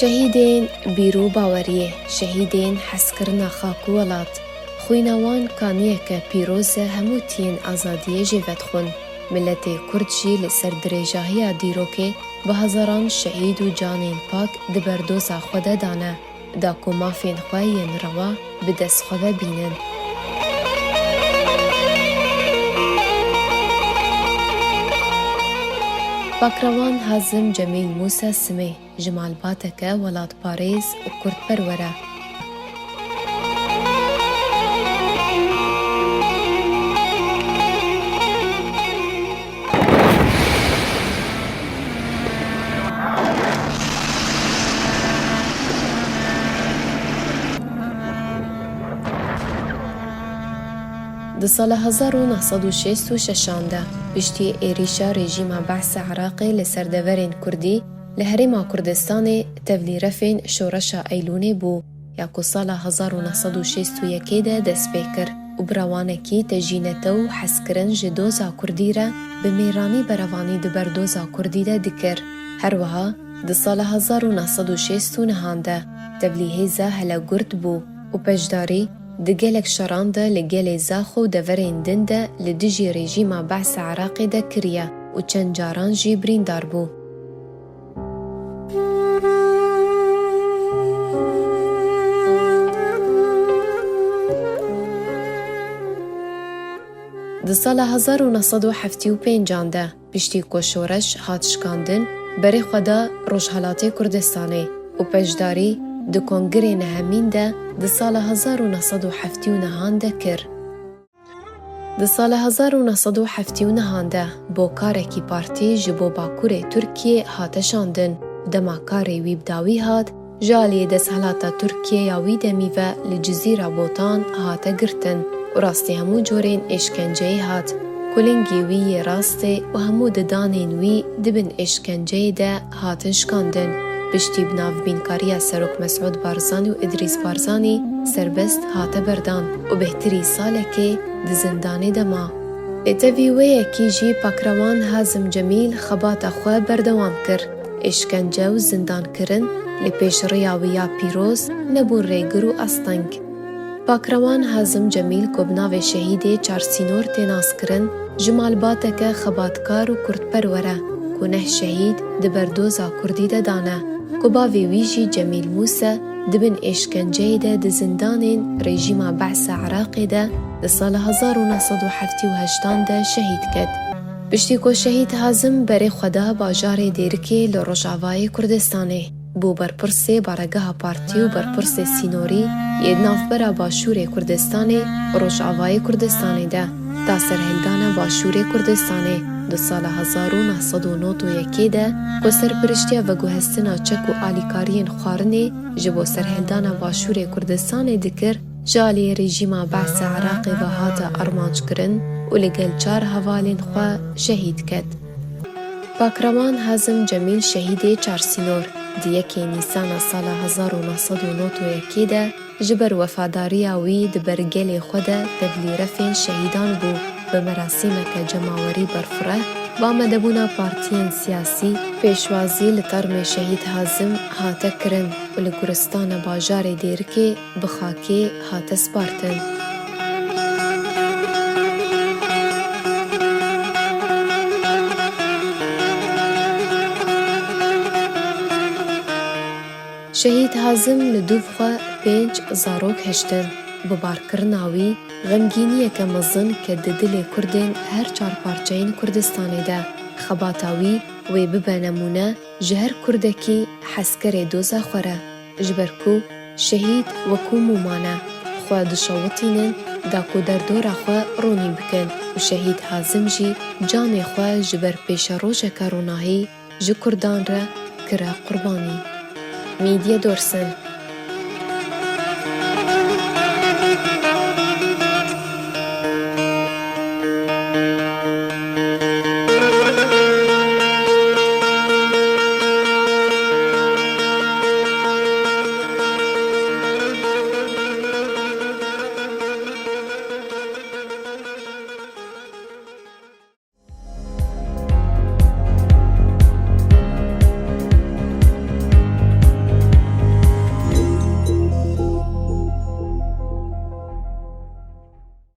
شهیدین بیرو باوریه، شهیدین حسکرنا خاک و ولات. خوینوان کانیه که پیروز همو تین آزادیه جیوت خون. ملت کرد جی لسر دریجاهی دیروکه به هزاران شهید و جانین پاک دبردوزا خوده دانه. دا کو مافین خواهین روا به دست خوده بینن. باکروان هازم جمیل موسى سمه جمال باتکه ولات پاریز و کرد پروره. د سال 1966 پشتی ایریشا رژیم بحث عراقی لسردورین کردی لهرما کردستان توليرفين شورشا ایلونه بو یاکو سال 1961 ده دست پیکر و براوانکی تجینتو حسکرن جدوزا کردی را به میرانی بروانی دبردوزا کردی ده دکر. هر وها د سال 1969 ده تبلیغیزا هلا گرد بو و پجداری د گلک شرانده لگل زاخو دورین دنده لدجی رژیم بحث عراقی ده کریه و چند جاران جی بریندار بو. د سال 1975 ده پشتی کو شورش هات شکاندن بری خدا روشحالاتی کردستانه و پجداری د کنگره نهمین ده د سال 1979 ده کر. د سال 1979 ده بو کارکی پارتی جبو باکور ترکیه هاتشاندن دما کاری ویبداوی هات جالی دسهلاتا ترکیه یاوی دمی و لجزیره بوتان هاته گرتن و راستی همو جورین اشکنجه هات کلنگی وی راسته و همو ددانین وی دبن اشکنجه ده هاتن شکاندن پشتی بناو بینکاری سروک مسعود بارزانی و ادریس بارزانی سربست هاته بردان و بهتری ساله که د زندانی دما. اتویوه کی جی پاکروان هازم جمیل خبات خواه بردوام کر. اشکنجه و زندان کرن لپیش ریاویا پیروز نبون ریگر و استنگ. پاکروان هازم جمیل کو بناو شهید چارسینور تیناس کرن جمال باتک خباتکار و کرد پروره کو نه شهید دبردوزا کردی ده دانه. کو باوی ویجی جمیل موسى دبن اشکنجه ده د زندانین رژیم بحث عراقی ده د سال 1978 ده شهید کد. پشتی کو شهید هازم بری خدا باجار دیرکی لروجاوای کردستانه بو برپرسه بارگاه پارتی و برپرسه سینوری یدناف برا باشور کردستانه روجاوای کردستانه ده تا سرهلدان باشور کردستانه د سال 1991 ده کو سرپرشتیا و گوهستنا چک و آلیکارین خوارنه جبو سرهلدان باشور کردستان دکر جالی رژیم بحث عراقی و هاتا ارمانج کرن و لگل 4 حوالین خواه شهید کد. پاکروان هازم جمیل شهید چارسینور دیکی نیسان سال 1991 ده جبر وفاداری وی دبرگل خود تبلیرفین شهیدان بو به مراسم که جماوری برفره با مدبونا پارتین سیاسی پیشوازی لطرم شهید هازم هاته کرن و لگرستان باجار دیرکی بخاکی هاته سپارتن. شهید هازم لدوفخه 5 زاروک هشتن ببارکرناوی غمگینیه که مزن که دل کردین هر 4 پارچین کردستانه ده خباتاوی و ببنمونه جهر کردکی حسکر دوزا خوره جبرکو شهید وکو مومانه خواه دشاوتینن دا کو در دور خواه رونی بکن و شهید هازم جی جان خواه جبر پیش روش کروناهی جو کردان را کرا قربانی. میدیا دورسن